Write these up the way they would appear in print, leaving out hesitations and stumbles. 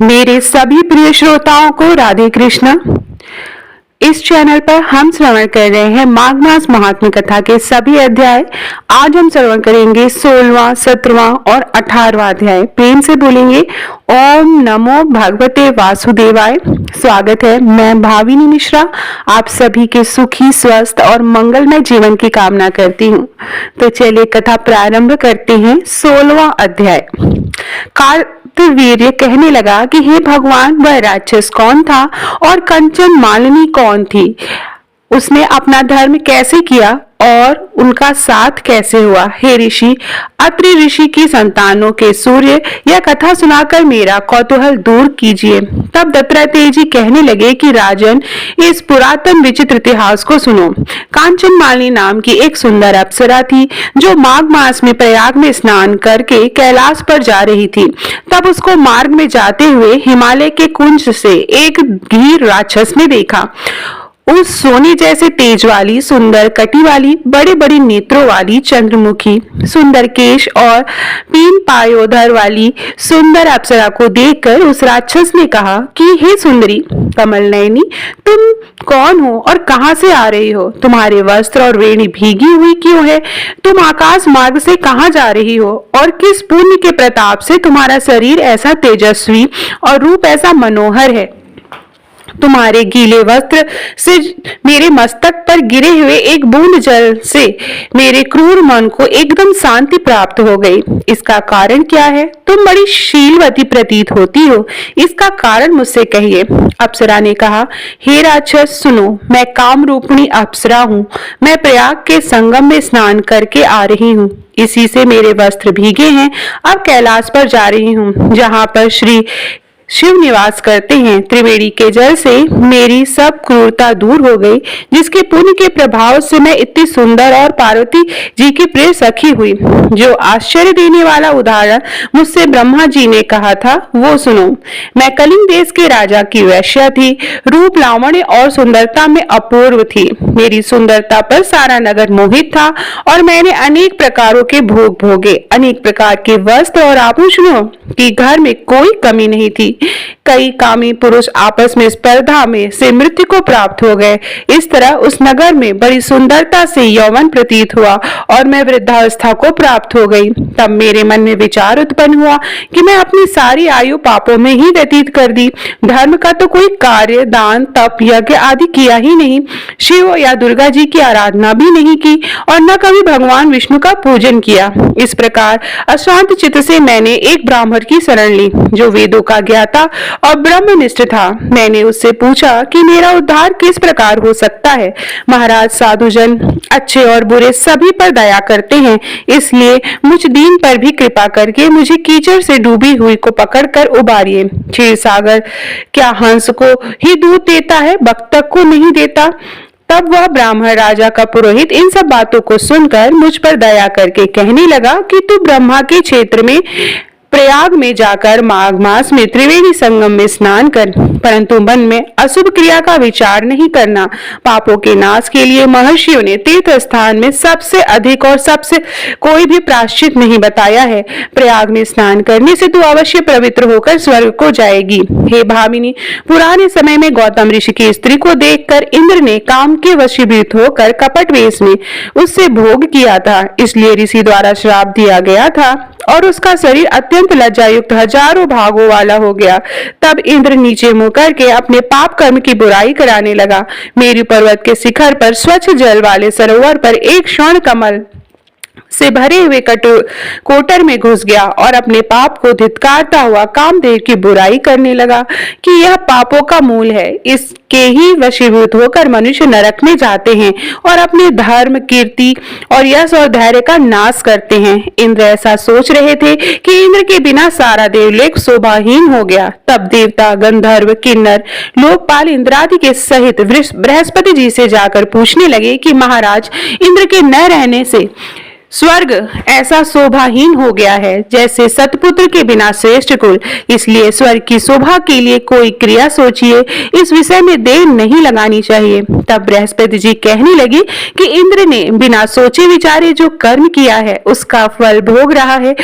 मेरे सभी प्रिय श्रोताओं को राधे कृष्णा। इस चैनल पर हम श्रवण कर रहे हैं माघ मास महात्म्य कथा के सभी अध्याय। आज हम श्रवण करेंगे 16वां, 17वां और 18वां अध्याय। प्रेम से बोलेंगे ओम नमो भगवते वासुदेवाय। स्वागत है, मैं भाविनी मिश्रा आप सभी के सुखी, स्वस्थ और मंगलमय जीवन की कामना करती हूँ। तो चलिए कथा प्रारंभ करते हैं। 16वां अध्याय। कार्तवीर्य कहने लगा कि हे भगवान, वह राक्षस कौन था और कंचन मालिनी कौन थी? उसने अपना धर्म कैसे किया और उनका साथ कैसे हुआ? हे ऋषि, अत्रि ऋषि की संतानों के सूर्य, यह कथा सुनाकर मेरा कौतूहल दूर कीजिए। तब दत्तात्रेय जी कहने लगे कि राजन, इस पुरातन विचित्र इतिहास को सुनो। कांचन मालिनी नाम की एक सुंदर अप्सरा थी जो माघ मास में प्रयाग में स्नान करके कैलाश पर जा रही थी। तब उसको मार्ग में जाते हुए हिमालय के कुंज से एक गीर राक्षस ने देखा। उस सोने जैसे तेज वाली, सुंदर कटी वाली, बड़े बड़े नेत्रों वाली, चंद्रमुखी, सुंदर केश और पीन पायोधर वाली सुंदर अप्सरा को देखकर उस राक्षस ने कहा कि हे सुंदरी कमल नयनी, तुम कौन हो और कहां से आ रही हो? तुम्हारे वस्त्र और वेणी भीगी हुई क्यों है? तुम आकाश मार्ग से कहां जा रही हो और किस पुण्य के प्रताप से तुम्हारा शरीर ऐसा तेजस्वी और रूप ऐसा मनोहर है? तुम्हारे गीले वस्त्र से मेरे मस्तक पर गिरे हुए एक बूंद जल से मेरे क्रूर मन को एकदम शांति प्राप्त हो गई। इसका कारण क्या है? तुम बड़ी शीलवती प्रतीत होती हो, इसका कारण मुझसे कहिए। अप्सरा ने कहा, हे राक्षस सुनो, मैं काम रूपिणी अप्सरा हूँ। मैं प्रयाग के संगम में स्नान करके आ रही हूँ। इसी से मेरे वस्त्र भीगे हैं। अब कैलाश पर जा रही हूँ, जहाँ पर श्री शिव निवास करते हैं। त्रिवेणी के जल से मेरी सब क्रूरता दूर हो गई, जिसके पुण्य के प्रभाव से मैं इतनी सुंदर और पार्वती जी की प्रिय सखी हुई। जो आश्चर्य देने वाला उदाहरण मुझसे ब्रह्मा जी ने कहा था वो सुनो। मैं कलिंग देश के राजा की वैश्या थी। रूप, लावण्य और सुंदरता में अपूर्व थी। मेरी सुंदरता पर सारा नगर मोहित था और मैंने अनेक प्रकारों के भोग भोगे। अनेक प्रकार के वस्त्र और आभूषणों की घर में कोई कमी नहीं थी। कई कामी पुरुष आपस में स्पर्धा में से मृत्यु को प्राप्त हो गए। इस तरह उस नगर में बड़ी सुंदरता से यौवन प्रतीत हुआ और मैं वृद्धावस्था को प्राप्त हो गई। तब मेरे मन में विचार उत्पन्न हुआ कि मैं अपनी सारी आयु पापों में ही व्यतीत कर दी। धर्म का तो कोई कार्य, दान, तप, यज्ञ आदि किया ही नहीं। शिव या दुर्गा जी की आराधना भी नहीं की और न कभी भगवान विष्णु का पूजन किया। इस प्रकार अशांत चित्त से मैंने एक ब्राह्मण की शरण ली, जो वेदों का ज्ञाता और ब्रह्मनिष्ठ था। मैंने उससे पूछा कि मेरा उद्धार किस प्रकार हो सकता है। महाराज, साधुजन अच्छे और बुरे सभी पर दया करते हैं, इसलिए मुझ दीन पर भी कृपा करके मुझे कीचड़ से डूबी हुई को पकड़कर उबारिए। क्षीर सागर क्या हंस को ही दूध देता है, बत्तख को नहीं देता? तब वह ब्राह्मण राजा का पुरोहित इन सब बातों को सुनकर मुझ पर दया करके कहने लगा कि तू ब्रह्मा के क्षेत्र में प्रयाग में जाकर माघ मास में त्रिवेणी संगम में स्नान कर, परंतु मन में अशुभ क्रिया का विचार नहीं करना। पापों के नाश के लिए महर्षियों ने तीर्थ स्थान में सबसे अधिक और सबसे कोई भी प्रायश्चित नहीं बताया है। प्रयाग में स्नान करने से तू अवश्य पवित्र होकर स्वर्ग को जाएगी। हे भामिनी, पुराने समय में गौतम ऋषि की स्त्री को देखकर इंद्र ने काम के वशीभूत होकर कपट वेश में उससे भोग किया था, इसलिए ऋषि द्वारा श्राप दिया गया था और उसका शरीर अत्यंत लज्जायुक्त हजारों भागों वाला हो गया। तब इंद्र नीचे मुंह करके अपने पाप कर्म की बुराई कराने लगा। मेरु पर्वत के शिखर पर स्वच्छ जल वाले सरोवर पर एक स्वर्ण कमल से भरे हुए कोटर में घुस गया और अपने पाप को धिक्कारता हुआ कामदेव की बुराई करने लगा कि यह पापों का मूल है। इसके ही वशीभूत होकर मनुष्य नरक में जाते हैं और अपने धर्म, कीर्ति और यश और धैर्य का नाश करते हैं। इंद्र ऐसा सोच रहे थे कि इंद्र के बिना सारा देवलोक शोभाहीन हो गया। तब देवता, गंधर्व, किन्नर, लोकपाल इंद्रादि के सहित बृहस्पति जी से जाकर पूछने लगे कि महाराज, इंद्र के न रहने से स्वर्ग ऐसा शोभाहीन हो गया है जैसे सतपुत्र के बिना श्रेष्ठ कुल। इसलिए स्वर्ग की शोभा के लिए कोई क्रिया सोचिए, इस विषय में देर नहीं लगानी चाहिए। तब बृहस्पति जी कहने लगे कि इंद्र ने बिना सोचे विचारे जो कर्म किया है उसका फल भोग रहा है,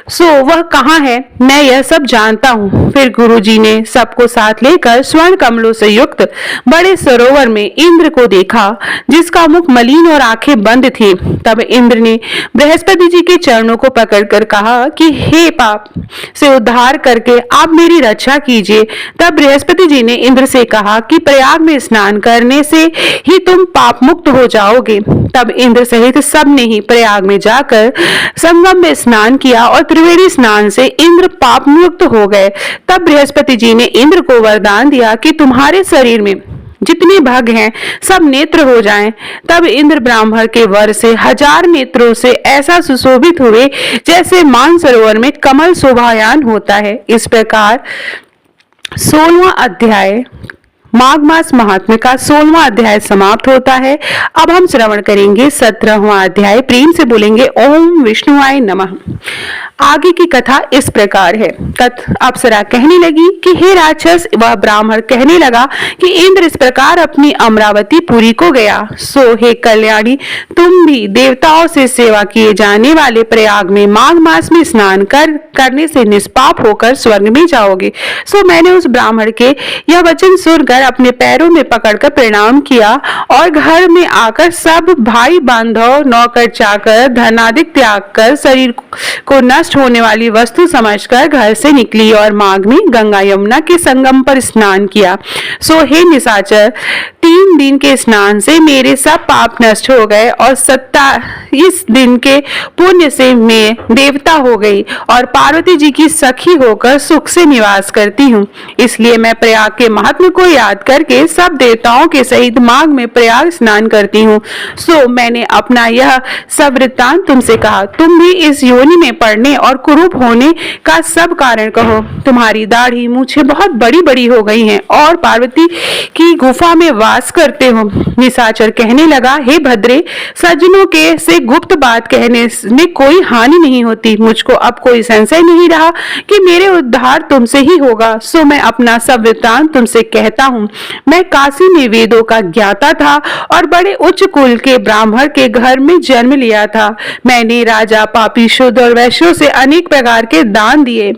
सो वह कहाँ है, मैं यह सब जानता हूँ। फिर गुरु जी ने सबको साथ लेकर स्वर्ण कमलों से युक्त बड़े सरोवर में इंद्र को देखा, जिसका मुख मलिन और आंखें बंद थी। तब इंद्र ने बृहस्पति जी के चरणों को पकड़कर कहा कि हे पाप से उद्धार करके आप मेरी रक्षा कीजिए। तब बृहस्पति जी ने इंद्र से कहा कि प्रयाग में स्नान करने से ही तुम पाप मुक्त हो जाओगे। तब इंद्र सहित सब ने ही प्रयाग में जाकर संगम में स्नान किया और त्रिवेणी स्नान से इंद्र पाप मुक्त हो गए। तब बृहस्पति जी ने इंद्र को वरदान दिया कि तुम्हारे शरीर में जितने भाग हैं सब नेत्र हो जाएं। तब इंद्र ब्राह्मण के वर से 1000 नेत्रों से ऐसा सुशोभित हुए जैसे मानसरोवर में कमल शोभायान होता है। इस प्रकार 16वां अध्याय माघ मास महात्म्य का 16वां अध्याय समाप्त होता है। अब हम श्रवण करेंगे 17वां अध्याय। प्रेम से बोलेंगे ओम विष्णुआय नमः। आगे की कथा इस प्रकार है। अप्सरा कहने लगी कि हे राक्षस, वह ब्राह्मण कहने लगा कि इंद्र इस प्रकार अपनी अमरावती पुरी को गया, सो हे कल्याणी, तुम भी देवताओं से सेवा किए जाने वाले प्रयाग में माघ मास में स्नान करने से निष्पाप होकर स्वर्ग में जाओगे। सो मैंने उस ब्राह्मण के यह वचन सुनकर अपने पैरों में पकड़कर प्रणाम किया और घर में आकर सब भाई बांधव नौकर चाकर धनादिक त्याग कर शरीर को नष्ट होने वाली वस्तु समझकर घर से निकली और माघ में गंगा यमुना के संगम पर स्नान किया। सो हे निशाचर, 3 दिन के स्नान से मेरे सब पाप नष्ट हो गए और 27 दिन के पुण्य से मैं देवता हो गई और पार्वती जी की सखी होकर सुख से निवास करती हूँ। इसलिए मैं प्रयाग के महात्म्य को याद करके सब देवताओं के सहित माघ में प्रयाग स्नान करती हूँ। सो मैंने अपना यह सब वृत्तांत तुमसे कहा। तुम भी इस योनि में पड़ने और कुरूप होने का सब कारण कहो। तुम्हारी दाढ़ी मूछें बहुत बड़ी बड़ी हो गई हैं और पार्वती की गुफा में वास करते हो। निशाचर कहने लगा, हे भद्रे, सज्जनों के से गुप्त बात कहने में कोई हानि नहीं होती। मुझको अब कोई संशय नहीं रहा कि मेरे उद्धार तुमसे ही होगा। सो मैं अपना सब वृत्तांत तुमसे कहता हूँ। मैं काशी में वेदों का ज्ञाता था और बड़े उच्च कुल के ब्राह्मण के घर में जन्म लिया था। मैंने राजा, पापी, शुद्ध और वैश्यों से अनेक प्रकार के दान दिए।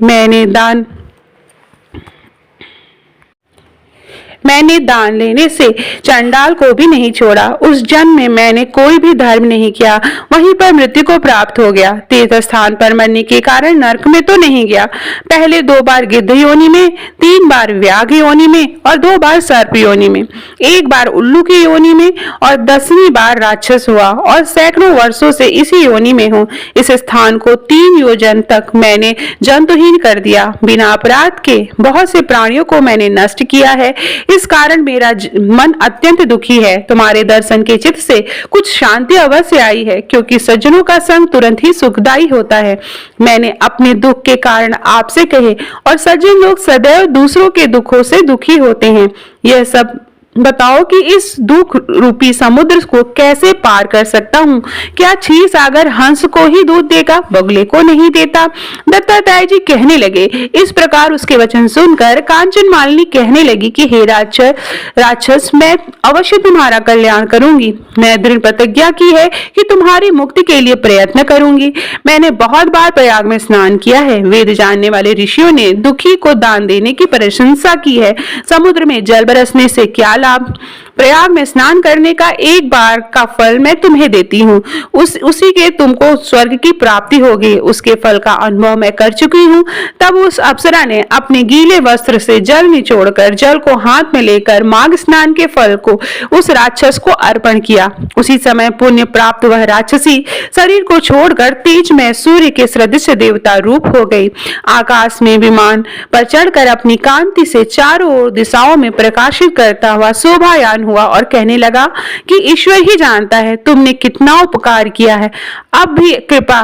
मैंने दान लेने से चंडाल को भी नहीं छोड़ा। उस जन्म में मैंने कोई भी धर्म नहीं किया, वहीं पर मृत्यु को प्राप्त हो गया। तीर्थ स्थान पर मरने के कारण नरक में तो नहीं गया। पहले 2 बार गिद्ध योनि में, 3 बार व्याघ्र योनि में और 2 बार सर्प योनि में, 1 बार उल्लू की योनि में और 10वीं बार राक्षस हुआ और सैकड़ों वर्षों से इसी योनि में हूँ। इस स्थान को 3 योजन तक मैंने जंतुहीन कर दिया। बिना अपराध के बहुत से प्राणियों को मैंने नष्ट किया है। इस कारण मेरा मन अत्यंत दुखी है। तुम्हारे दर्शन के चित्त से कुछ शांति अवश्य आई है, क्योंकि सज्जनों का संग तुरंत ही सुखदायी होता है। मैंने अपने दुख के कारण आपसे कहे, और सज्जन लोग सदैव दूसरों के दुखों से दुखी होते हैं। यह सब बताओ कि इस दुख रूपी समुद्र को कैसे पार कर सकता हूँ। क्या क्षीर सागर हंस को ही दूध देगा, बगुले को नहीं देता? दत्तात्रेय जी कहने लगे। इस प्रकार उसके वचन सुनकर कांचन मालिनी कहने लगी कि हे राक्षस, मैं अवश्य तुम्हारा कल्याण करूंगी। मैं दृढ़ प्रतिज्ञा की है कि तुम्हारी मुक्ति के लिए प्रयत्न करूंगी। मैंने बहुत बार प्रयाग में स्नान किया है। वेद जानने वाले ऋषियों ने दुखी को दान देने की प्रशंसा की है। समुद्र में जल बरसने से क्या लाभ? प्रयाग में स्नान करने का 1 बार का फल मैं तुम्हें देती हूँ। उसी के तुमको स्वर्ग की प्राप्ति होगी। उसके फल का अनुभव मैं कर चुकी हूँ। तब उस अप्सरा ने अपने गीले वस्त्र से जल निचोड़कर जल को हाथ में लेकर माघ स्नान के फल को उस राक्षस को अर्पण किया। उसी समय पुण्य प्राप्त वह राक्षसी शरीर को छोड़कर तेज में सूर्य के सदृश देवता रूप हो गई। आकाश में विमान पर चढ़कर अपनी कांति से चारों ओर दिशाओं में प्रकाशित करता हुआ शोभायान हुआ और कहने लगा कि ईश्वर ही जानता है तुमने कितना उपकार किया है। अब भी कृपा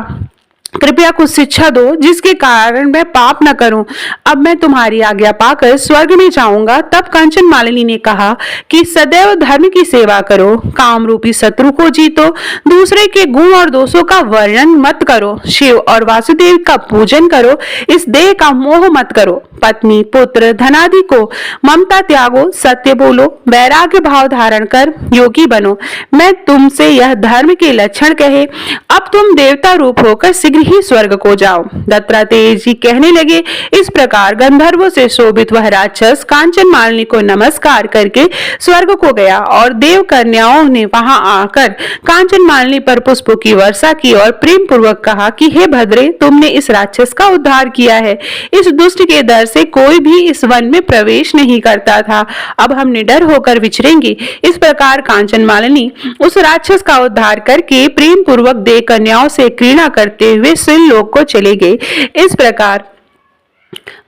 कृपया कुछ शिक्षा दो जिसके कारण मैं पाप न करूं। अब मैं तुम्हारी आज्ञा पाकर स्वर्ग में जाऊंगा। तब कांचन मालिनी ने कहा कि सदैव धर्म की सेवा करो, काम रूपी शत्रु को जीतो, दूसरे के गुण और दोषों का वर्णन मत करो, शिव और वासुदेव का पूजन करो, इस देह का मोह मत करो, पत्नी पुत्र धनादि को ममता त्यागो, सत्य बोलो, वैराग्य भाव धारण कर योगी बनो। मैं तुमसे यह धर्म के लक्षण कहे, अब तुम देवता रूप होकर शीघ्र ही स्वर्ग को जाओ। दत्तात्रेय जी कहने लगे। इस प्रकार गंधर्वों से शोभित वह राक्षस कांचन मालिनी को नमस्कार करके स्वर्ग को गया और देव कन्याओं ने वहां आकर कांचन मालिनी पर पुष्पों की वर्षा की और प्रेम पूर्वक कहा कि हे भद्रे, तुमने इस राक्षस का उद्धार किया है। इस दुष्ट के डर से कोई भी इस वन में प्रवेश नहीं करता था। अब हम निडर होकर विचरेंगे। इस प्रकार कांचन मालिनी उस राक्षस का उद्धार करके प्रेम पूर्वक देव कन्याओं से क्रीड़ा करते हुए स्वर्ग लोक को चले गए। इस प्रकार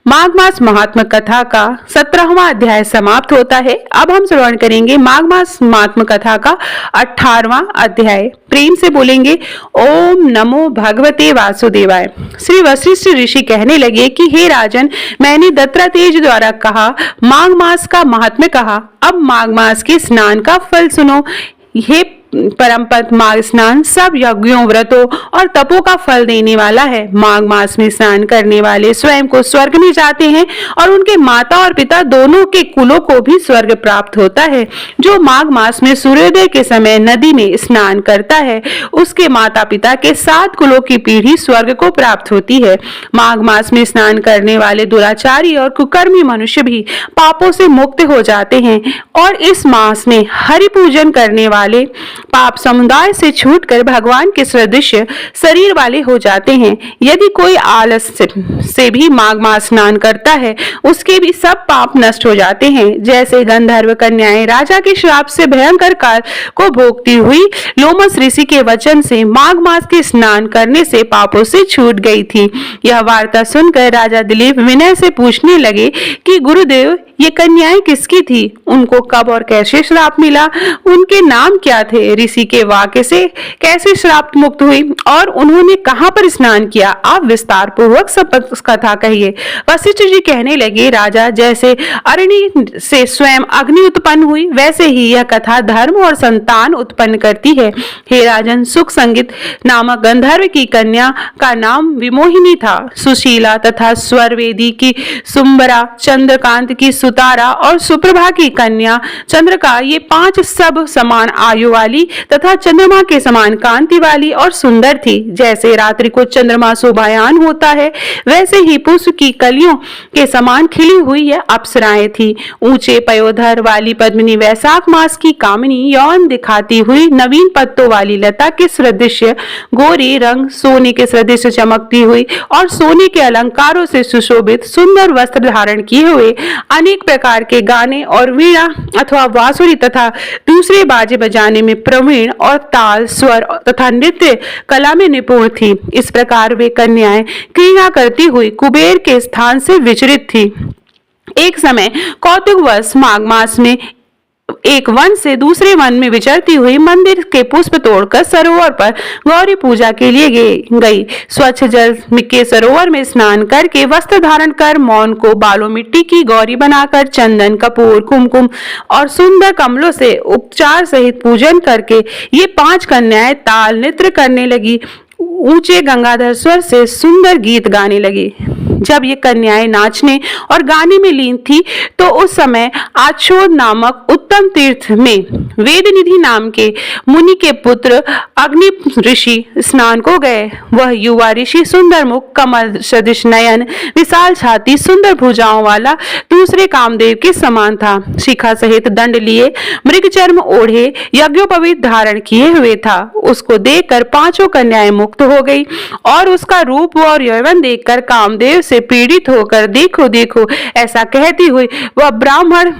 माघ मास महात्म कथा का 17वां अध्याय समाप्त होता है। अब हम श्रवण करेंगे माघ मास महात्म कथा का 18वां अध्याय। प्रेम से बोलेंगे ओम नमो भगवते वासुदेवाय। श्री वशिष्ठ ऋषि कहने लगे कि हे राजन, मैंने दत्तात्रेय द्वारा कहा माघ मास का महात्म्य कहा। अब माघ मास के स्नान का फल सुनो। हे परम पद माघ स्नान सब यज्ञों, व्रतों और तपों का फल देने वाला है। माघ मास में स्नान करने वाले स्वयं को स्वर्ग में जाते हैं और उनके माता और पिता दोनों के कुलों को भी स्वर्ग प्राप्त होता है। जो माघ मास में सूर्योदय के समय नदी में स्नान करता है, उसके माता पिता के 7 कुलों की पीढ़ी स्वर्ग को प्राप्त होती है। माघ मास में स्नान करने वाले दुराचारी और कुकर्मी मनुष्य भी पापों से मुक्त हो जाते हैं और इस मास में हरि पूजन करने वाले पाप समुदाय से छूटकर भगवान के सदृश शरीर वाले हो जाते हैं। यदि कोई आलस से भी माघ मास स्नान करता है, उसके भी सब पाप नष्ट हो जाते हैं। जैसे गंधर्व कन्याएं राजा के श्राप से भयंकर काल को भोगती हुई लोमस ऋषि के वचन से माघ मास के स्नान करने से पापों से छूट गई थी। यह वार्ता सुनकर राजा दिलीप विनय से पूछने लगे कि गुरुदेव, ये कन्याएं किसकी थी? उनको कब और कैसे श्राप मिला? उनके नाम क्या थे? ऋषि के वाक्य से कैसे श्राप मुक्त हुई और उन्होंने कहां पर स्नान किया? आप विस्तार पूर्वक सब कथा कहिए। वशिष्ठ जी कहने लगे, राजा, जैसे अरण्य से स्वयं अग्नि उत्पन्न हुई, वैसे ही यह कथा धर्म और संतान उत्पन्न करती है। हे राजन, सुख संगीत नामक गंधर्व की कन्या का नाम विमोहिनी था। सुशीला तथा स्वरवेदी की सुंबरा, चंद्रकांत की सुतारा और सुप्रभा की कन्या चंद्रका, ये 5 सब समान आयु वाली तथा चंद्रमा के समान कांति वाली और सुंदर थी। जैसे रात्रि को चंद्रमा शोभायान होता है, वैसे ही पुष्प की कलियों के समान खिली हुई यह अप्सराएं थी। ऊंचे पयोधर वाली पद्मिनी वैशाख मास की कामिनी, यौन दिखाती हुई नवीन पत्तों वाली लता के सदृश गोरी रंग, सोने के सदृश चमकती हुई और सोने के अलंकारों से सुशोभित सुंदर वस्त्र धारण किए हुए, अनेक प्रकार के गाने और वीणा अथवा बांसुरी तथा दूसरे बाजे बजाने में प्रवीण और ताल, स्वर तथा नृत्य कला में निपुण थी। इस प्रकार वे कन्याएं क्रीड़ा करती हुई कुबेर के स्थान से विचरित थी। एक समय कौतुकवश माघ मास में एक वन से दूसरे वन में विचरती हुई मंदिर के पुष्प तोड़कर सरोवर पर गौरी पूजा के लिए गई। स्वच्छ जल के सरोवर में स्नान करके वस्त्र धारण कर मौन को बालों मिट्टी की गौरी बनाकर चंदन, कपूर, कुमकुम और सुंदर कमलों से उपचार सहित पूजन करके ये 5 कन्याएं ताल नृत्य करने लगी, ऊंचे गंगाधर स्वर से सुंदर गीत गाने लगी। जब ये कन्याएं नाचने और गाने में लीन थी तो उस समय आच्छोद नामक उत्तम तीर्थ में वेदनिधि नाम के मुनि के पुत्र अग्नि ऋषि स्नान को गए। वह युवा ऋषि सुंदर मुख, कमल सदृश नयन, विशाल छाती, सुंदर भुजाओं वाला दूसरे कामदेव के समान था। शिखा सहित दंड लिए, मृग चर्म ओढ़े, यज्ञोपवीत धारण किए हुए था। उसको देखकर 5 कन्याएं मुक्त हो गई और उसका रूप और यौवन देखकर कामदेव से पीड़ित होकर देखो देखो ऐसा कहती हुई वह ब्राह्मण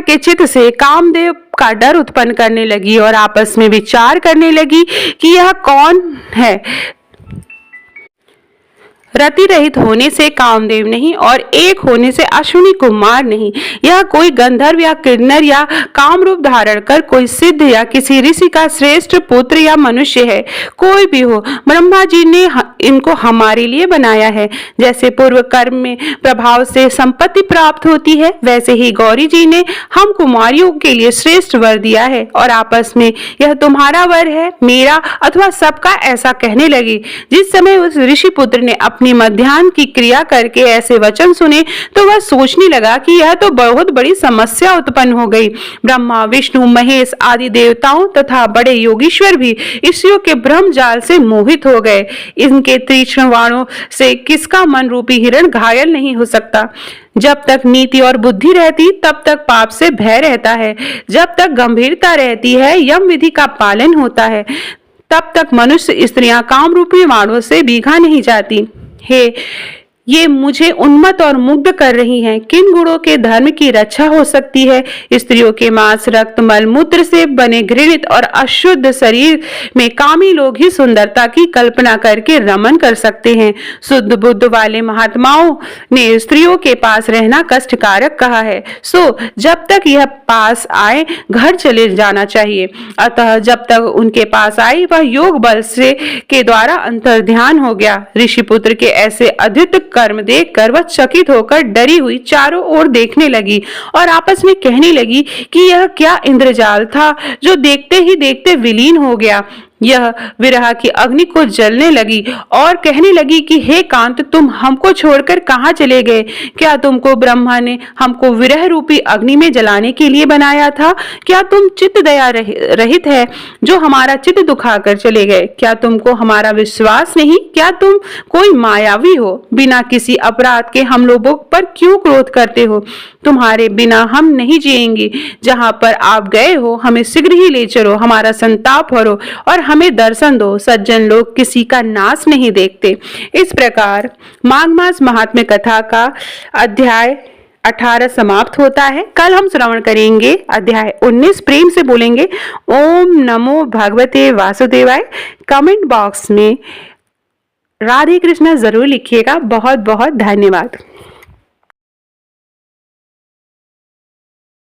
के चित्त से कामदेव का डर उत्पन्न करने लगी और आपस में विचार करने लगी कि यह कौन है। रति रहित होने से कामदेव नहीं और एक होने से अश्विनी कुमार नहीं। यह कोई गंधर्व या किन्नर या काम रूप धारण कर कोई सिद्ध या किसी ऋषि का श्रेष्ठ पुत्र या मनुष्य है। कोई भी हो, ब्रह्मा जी ने इनको हमारे लिए बनाया है। जैसे पूर्व कर्म में प्रभाव से संपत्ति प्राप्त होती है, वैसे ही गौरी जी ने हम कुमारियों के लिए श्रेष्ठ वर दिया है। और आपस में यह तुम्हारा वर है, मेरा अथवा सबका, ऐसा कहने लगी। जिस समय उस ऋषि पुत्र ने अपनी मध्याह्न की क्रिया करके ऐसे वचन सुने तो वह सोचने लगा कि यह तो बहुत बड़ी समस्या उत्पन्न हो गई। ब्रह्मा, विष्णु, महेश आदि देवताओं तथा बड़े योगीश्वर भी ईश्वरों के ब्रह्म जाल से मोहित हो गए। इनके तीक्ष्ण बाणों से किसका मन रूपी हिरण घायल नहीं हो सकता। जब तक नीति और बुद्धि रहती तब तक पाप से भय रहता है। जब तक गंभीरता रहती है, यम विधि का पालन होता है, तब तक मनुष्य स्त्रियां काम रूपी बाणों से भीगा नहीं जाती। हे, ये मुझे उन्मत्त और मुग्ध कर रही हैं। किन गुणों के धर्म की रक्षा हो सकती है? स्त्रियों के मांस, रक्त, मल मूत्र से बने घृणित और अशुद्ध शरीर में कामी लोग ही सुंदरता की कल्पना करके रमन कर सकते हैं। शुद्ध बुद्ध वाले महात्माओं ने स्त्रियों के पास रहना कष्टकारक कहा है। सो जब तक यह पास आए घर चले जाना चाहिए। अतः जब तक उनके पास आई वह योग बल से के द्वारा अंतर ध्यान हो गया। ऋषि पुत्र के ऐसे अद्भुत कर्म देखकर वह चकित होकर डरी हुई चारों ओर देखने लगी और आपस में कहने लगी कि यह क्या इंद्रजाल था जो देखते ही देखते विलीन हो गया। यह विरह की अग्नि को जलने लगी और कहने लगी कि हे कांत, तुम हमको छोड़कर कहाँ चले गए? क्या तुमको ब्रह्मा ने हमको विरह रूपी अग्नि में जलाने के लिए बनाया था? क्या तुम चित्त दया रहित है जो हमारा चित्त दुखाकर चले गए? क्या तुमको हमारा विश्वास नहीं? क्या तुम कोई मायावी हो? बिना किसी अपराध के हम लोगों पर क्यों क्रोध करते हो? तुम्हारे बिना हम नहीं जिएंगे। जहाँ पर आप गए हो हमें शीघ्र ही ले चलो, हमारा संताप हरो और हमें दर्शन दो। सज्जन लोग किसी का नाश नहीं देखते। इस प्रकार माघ मास महात्म्य कथा का अध्याय 18 समाप्त होता है। कल हम श्रवण करेंगे अध्याय 19। प्रेम से बोलेंगे ओम नमो भगवते वासुदेवाय। कमेंट बॉक्स में राधे कृष्ण जरूर लिखिएगा। बहुत बहुत धन्यवाद।